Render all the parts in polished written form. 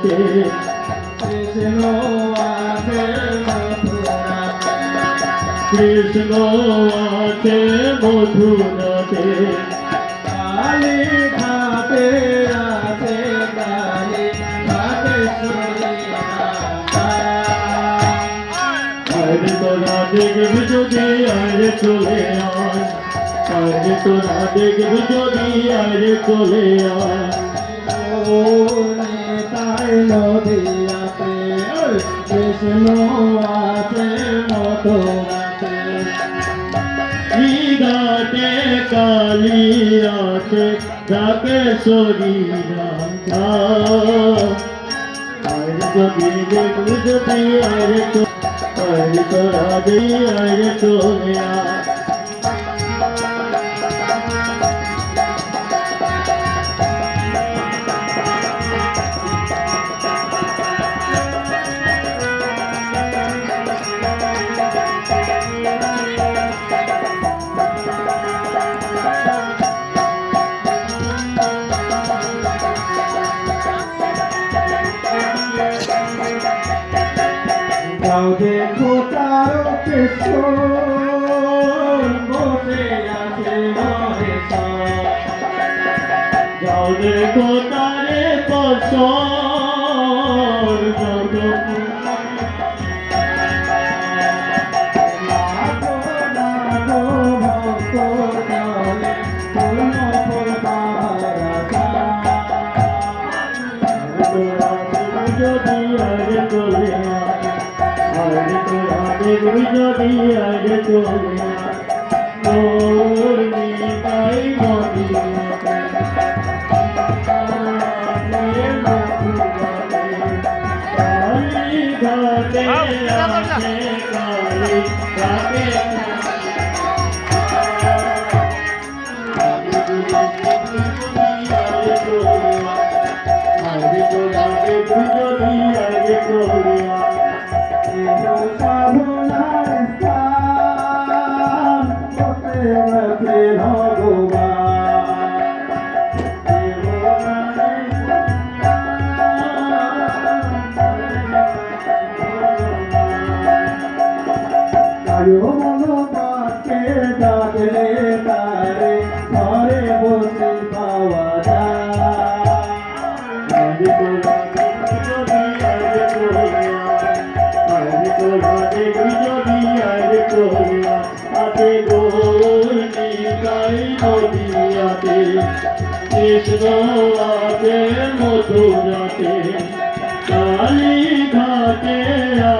মথুরাতে কৃষ্ণ আছে মথুরাতে কালী ঘাটে আছে কালী ঘাটেশ্বরী মাতা। আরে তোরা দেখবি যদি আরে চলে আয়, আরে তোরা দেখবি যদি আরে চলে আয়। তাই নদিয়াতে কৃষ্ণ আছে মথুরাতে। ঘাটে কালী আছে ঢাকেশ্বরী মাতা। আরে যদি দেখবি যদি আরে তোরা দেখবি আরে চলে আয়। যাও দেখো তার কৃষ্ণ বসে আছে মহেশ্বর। যাও দেখো তারে পছর যদি আরে চলে আরে তোরা দেখবি যদি আরে চলে তোর নিতাই মদিনাতে কালী ঘাটে আছে কালী ঘাটে আরে তোরা দেখবি যদি আরে চলে সাধনার স্থান হতে হতে ভগবান মনোবাক্যে ডাকলে তারে ঘরে বসে পাওয়া যায়। আরে তোরা দেখবি যদি আরে চলে আরে তোরা দেখবি যদি আরে চলে আতে গোর নিতাই নদিয়াতে কৃষ্ণ আছে মথুরাতে কালী ঘাটে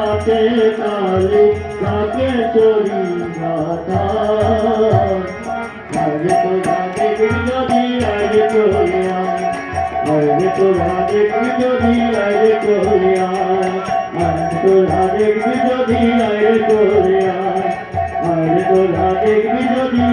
আছে কালী ঢাকেশ্বরী মাতা। আরে তোরা দেখবি যদি আরে চলে আরে তোরা দেখবি যদি আরে চলে আরে তোরা দেখবি যদি আরে চলে আরে তোরা দেখবি যদি